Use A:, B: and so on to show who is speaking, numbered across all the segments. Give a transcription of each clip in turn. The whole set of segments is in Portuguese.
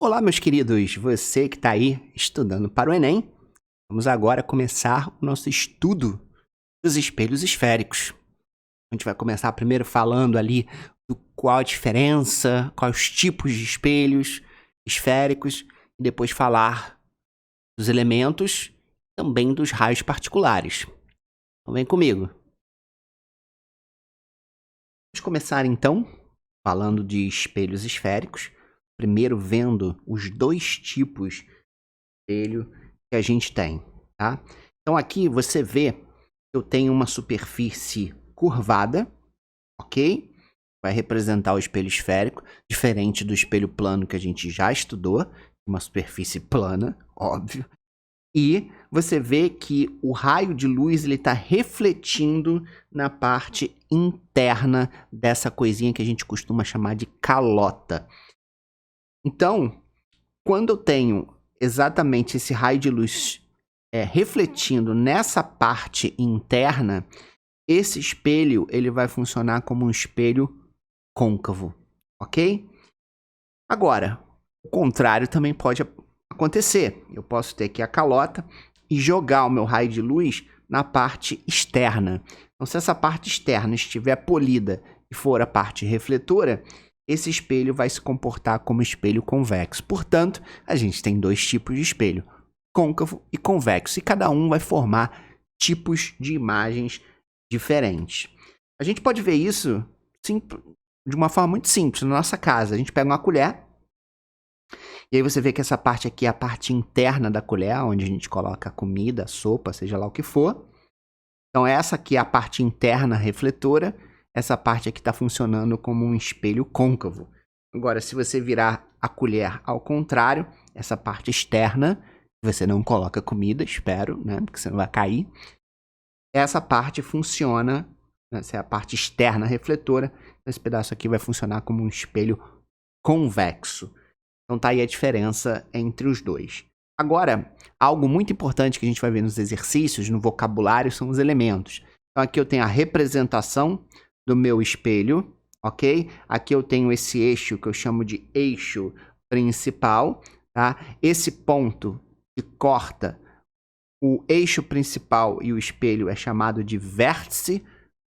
A: Olá, meus queridos, você que está aí estudando para o Enem, vamos agora começar o nosso estudo dos espelhos esféricos. A gente vai começar primeiro falando ali do qual a diferença, quais os tipos de espelhos esféricos, e depois falar dos elementos, também dos raios particulares. Então vem comigo. Vamos começar então falando de espelhos esféricos, primeiro vendo os dois tipos de espelho que a gente tem, tá? Então aqui você vê que eu tenho uma superfície curvada, ok? Vai representar o espelho esférico, diferente do espelho plano que a gente já estudou, uma superfície plana, óbvio. E você vê que o raio de luz ele está refletindo na parte interna dessa coisinha que a gente costuma chamar de calota. Então, quando eu tenho exatamente esse raio de luz refletindo nessa parte interna, esse espelho ele vai funcionar como um espelho côncavo, ok? Agora, o contrário também pode acontecer. Eu posso ter aqui a calota e jogar o meu raio de luz na parte externa. Então, se essa parte externa estiver polida e for a parte refletora, esse espelho vai se comportar como espelho convexo. Portanto, a gente tem dois tipos de espelho, côncavo e convexo, e cada um vai formar tipos de imagens diferentes. A gente pode ver isso de uma forma muito simples na nossa casa. A gente pega uma colher, e aí você vê que essa parte aqui é a parte interna da colher, onde a gente coloca a comida, a sopa, seja lá o que for. Então essa aqui é a parte interna refletora, essa parte aqui está funcionando como um espelho côncavo. Agora, se você virar a colher ao contrário, essa parte externa, você não coloca comida, espero, né? Porque você não vai cair. Essa parte funciona, essa é a parte externa refletora, esse pedaço aqui vai funcionar como um espelho convexo. Então tá aí a diferença entre os dois. Agora, algo muito importante que a gente vai ver nos exercícios, no vocabulário, são os elementos. Então aqui eu tenho a representação do meu espelho, ok? Aqui eu tenho esse eixo que eu chamo de eixo principal, tá? Esse ponto que corta o eixo principal e o espelho é chamado de vértice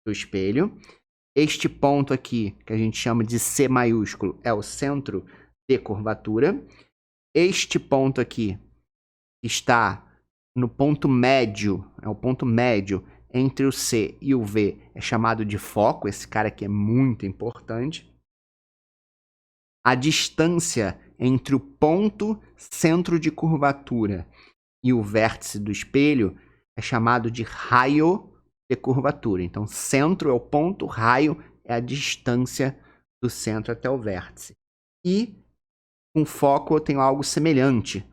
A: do espelho. Este ponto aqui, que a gente chama de C maiúsculo, é o centro de curvatura. Este ponto aqui está no ponto médio, é o ponto médio entre o C e o V, é chamado de foco. Esse cara aqui é muito importante. A distância entre o ponto centro de curvatura e o vértice do espelho é chamado de raio de curvatura. Então, centro é o ponto, raio é a distância do centro até o vértice. E com foco eu tenho algo semelhante.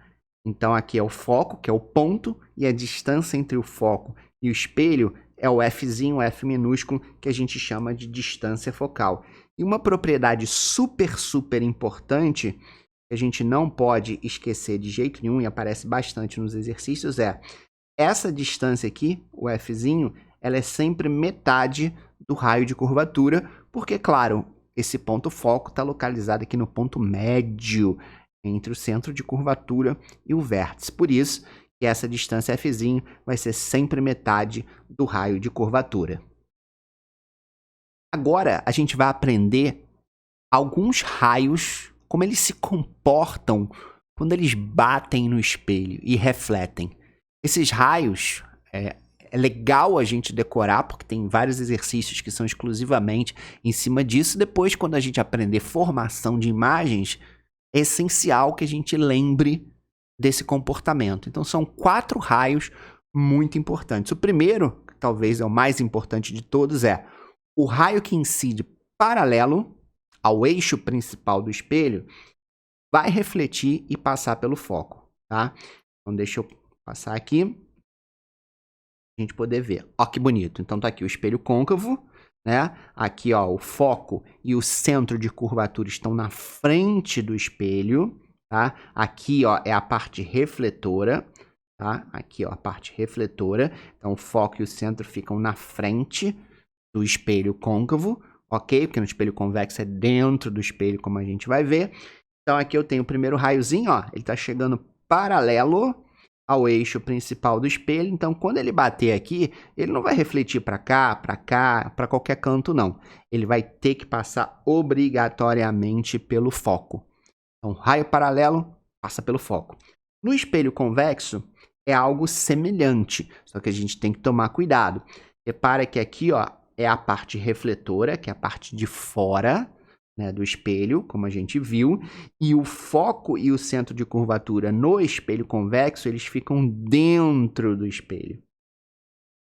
A: Então aqui é o foco, que é o ponto, e a distância entre o foco e o espelho é o Fzinho, o F minúsculo, que a gente chama de distância focal. E uma propriedade super importante, que a gente não pode esquecer de jeito nenhum, e aparece bastante nos exercícios, é essa distância aqui, o Fzinho, ela é sempre metade do raio de curvatura, porque, claro, esse ponto foco está localizado aqui no ponto médio entre o centro de curvatura e o vértice. Por isso que essa distância Fzinho vai ser sempre metade do raio de curvatura. Agora a gente vai aprender alguns raios, como eles se comportam quando eles batem no espelho e refletem. Esses raios é legal a gente decorar, porque tem vários exercícios que são exclusivamente em cima disso. Depois, quando a gente aprender formação de imagens, é essencial que a gente lembre desse comportamento. Então, são 4 raios muito importantes. O primeiro, que talvez é o mais importante de todos, é o raio que incide paralelo ao eixo principal do espelho, vai refletir e passar pelo foco, tá? Então, deixa eu passar aqui, a gente poder ver. Ó, que bonito. Então tá aqui o espelho côncavo, né? Aqui, ó, o foco e o centro de curvatura estão na frente do espelho, tá? Aqui, ó, é a parte refletora, tá? Aqui, ó, a parte refletora. Então o foco e o centro ficam na frente do espelho côncavo, ok? Porque no espelho convexo é dentro do espelho, como a gente vai ver. Então aqui eu tenho o primeiro raiozinho, ó, ele está chegando paralelo ao eixo principal do espelho. Então quando ele bater aqui, ele não vai refletir para cá, para qualquer canto não. Ele vai ter que passar obrigatoriamente pelo foco. Então raio paralelo passa pelo foco. No espelho convexo é algo semelhante, só que a gente tem que tomar cuidado. Repara que aqui, ó, é a parte refletora, que é a parte de fora, né, do espelho, como a gente viu, e o foco e o centro de curvatura no espelho convexo, eles ficam dentro do espelho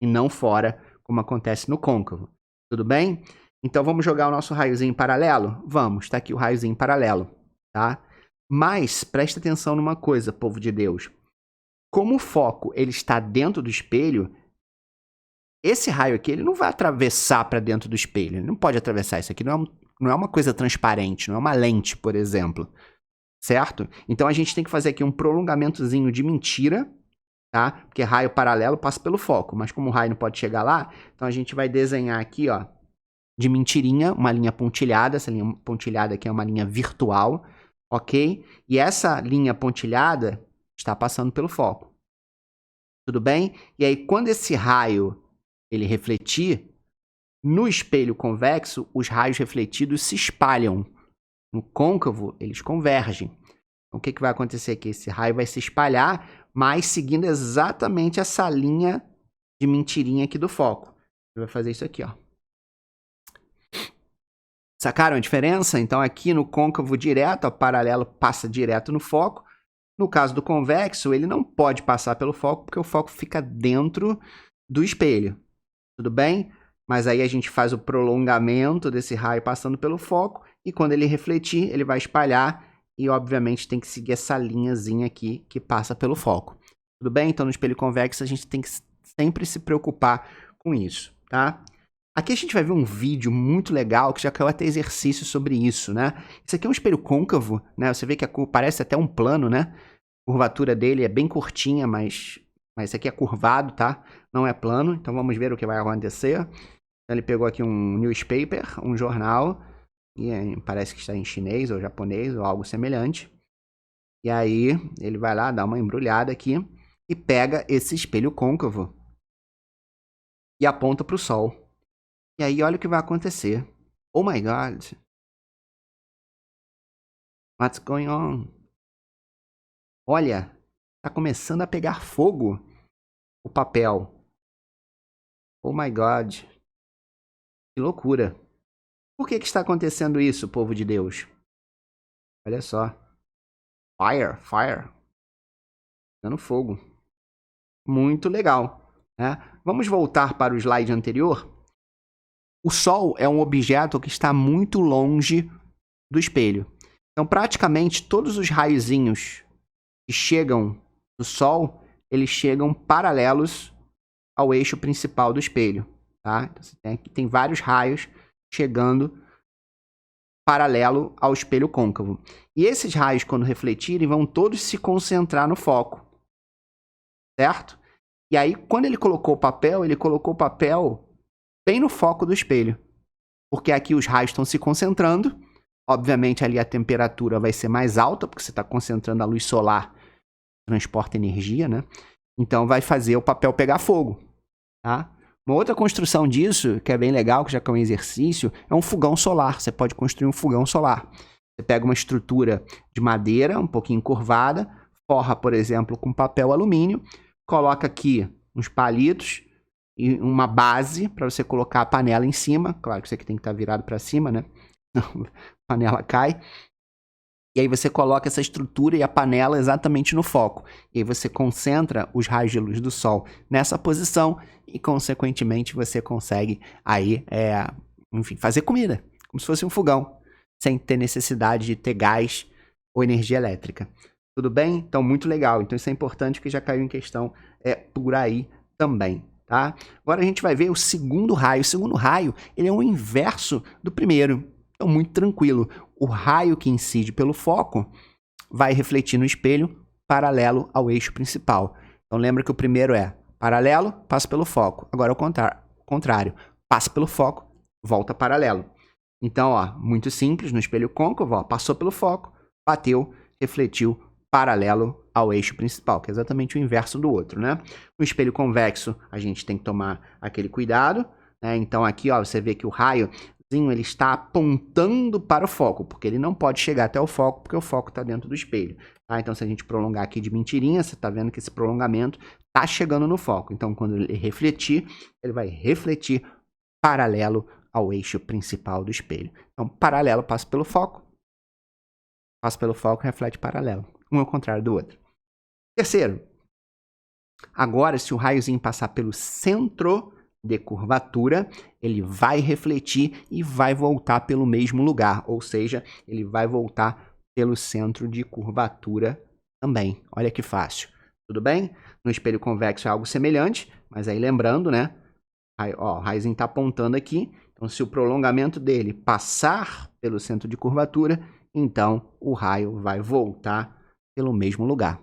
A: e não fora, como acontece no côncavo. Tudo bem? Então vamos jogar o nosso raiozinho paralelo? Vamos, está aqui o raiozinho paralelo, tá? Mas presta atenção numa coisa, povo de Deus. Como o foco ele está dentro do espelho, esse raio aqui ele não vai atravessar para dentro do espelho. Ele não pode atravessar. Isso aqui não é uma coisa transparente, não é uma lente, por exemplo. Certo? Então a gente tem que fazer aqui um prolongamentozinho de mentira, tá? Porque raio paralelo passa pelo foco, mas como o raio não pode chegar lá, então a gente vai desenhar aqui, ó, de mentirinha, uma linha pontilhada. Essa linha pontilhada aqui é uma linha virtual, ok? E essa linha pontilhada está passando pelo foco. Tudo bem? E aí, quando esse raio ele refletir, no espelho convexo, os raios refletidos se espalham. No côncavo, eles convergem. Então, o que vai acontecer aqui? Esse raio vai se espalhar, mas seguindo exatamente essa linha de mentirinha aqui do foco. Ele vai fazer isso aqui, ó. Sacaram a diferença? Então, aqui no côncavo direto, o paralelo passa direto no foco. No caso do convexo, ele não pode passar pelo foco, porque o foco fica dentro do espelho. Tudo bem? Mas aí a gente faz o prolongamento desse raio passando pelo foco, e quando ele refletir, ele vai espalhar, e obviamente tem que seguir essa linhazinha aqui que passa pelo foco. Tudo bem? Então, no espelho convexo, a gente tem que sempre se preocupar com isso, tá? Aqui a gente vai ver um vídeo muito legal, que já caiu até exercício sobre isso, né? Isso aqui é um espelho côncavo, né? Você vê que parece até um plano, né? A curvatura dele é bem curtinha, mas esse aqui é curvado, tá? Não é plano, então vamos ver o que vai acontecer. Então, ele pegou aqui um newspaper, um jornal, e parece que está em chinês ou japonês ou algo semelhante. E aí ele vai lá, dá uma embrulhada aqui e pega esse espelho côncavo e aponta para o sol. E aí olha o que vai acontecer. Oh my God! What's going on? Olha, está começando a pegar fogo o papel. Oh my God! Que loucura! Por que está acontecendo isso, povo de Deus? Olha só. Fire. Dando fogo. Muito legal, né? Vamos voltar para o slide anterior. O Sol é um objeto que está muito longe do espelho. Então, praticamente todos os raiozinhos que chegam do Sol, eles chegam paralelos ao eixo principal do espelho, tá? Então, você tem vários raios chegando paralelo ao espelho côncavo. E esses raios, quando refletirem, vão todos se concentrar no foco, certo? E aí, quando ele colocou o papel bem no foco do espelho, porque aqui os raios estão se concentrando. Obviamente, ali a temperatura vai ser mais alta, porque você está concentrando a luz solar, transporta energia, né? Então, vai fazer o papel pegar fogo, tá? Uma outra construção disso, que é bem legal, que já é um exercício, é um fogão solar. Você pode construir um fogão solar. Você pega uma estrutura de madeira, um pouquinho curvada, forra, por exemplo, com papel alumínio, coloca aqui uns palitos e uma base para você colocar a panela em cima. Claro que isso aqui tem que estar virado para cima, né? Não, a panela cai. E aí você coloca essa estrutura e a panela exatamente no foco. E aí você concentra os raios de luz do sol nessa posição e, consequentemente, você consegue aí, enfim, fazer comida, como se fosse um fogão, sem ter necessidade de ter gás ou energia elétrica. Tudo bem? Então, muito legal. Então, isso é importante, que já caiu em questão por aí também, tá? Agora a gente vai ver o segundo raio. O segundo raio, ele é o inverso do primeiro. Então, muito tranquilo. O raio que incide pelo foco vai refletir no espelho paralelo ao eixo principal. Então, lembra que o primeiro é paralelo, passa pelo foco. Agora, o contrário. Passa pelo foco, volta paralelo. Então, ó, muito simples, no espelho côncavo, ó, passou pelo foco, bateu, refletiu paralelo ao eixo principal, que é exatamente o inverso do outro, né? No espelho convexo, a gente tem que tomar aquele cuidado, né? Então aqui, ó, você vê que o raiozinho ele está apontando para o foco, porque ele não pode chegar até o foco, porque o foco está dentro do espelho. Tá? Então, se a gente prolongar aqui de mentirinha, você está vendo que esse prolongamento está chegando no foco. Então, quando ele refletir, ele vai refletir paralelo ao eixo principal do espelho. Então, paralelo passa pelo foco, reflete paralelo. Um é o contrário do outro. Terceiro, agora se o raiozinho passar pelo centro de curvatura, ele vai refletir e vai voltar pelo mesmo lugar, ou seja, ele vai voltar pelo centro de curvatura também. Olha que fácil. Tudo bem? No espelho convexo é algo semelhante, mas aí lembrando, né? Ó, o raiozinho está apontando aqui, então se o prolongamento dele passar pelo centro de curvatura, então o raio vai voltar pelo mesmo lugar.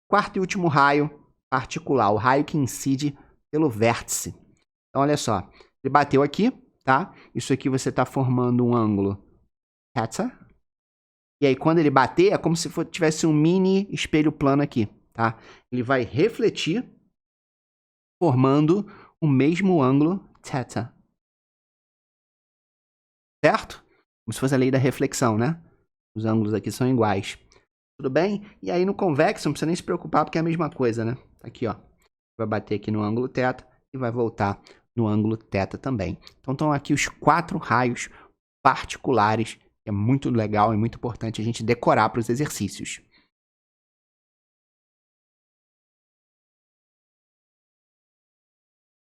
A: Quarto e último raio particular, o raio que incide pelo vértice. Então, olha só, ele bateu aqui, tá? Isso aqui você está formando um ângulo θ. E aí, quando ele bater, é como se tivesse um mini espelho plano aqui, tá? Ele vai refletir, formando o mesmo ângulo θ. Certo? Como se fosse a lei da reflexão, né? Os ângulos aqui são iguais. Tudo bem? E aí, no convexo, não precisa nem se preocupar, porque é a mesma coisa, né? Aqui, ó. Vai bater aqui no ângulo θ e vai voltar no ângulo θ também. Então, estão aqui os 4 raios particulares, que é muito legal e muito importante a gente decorar para os exercícios.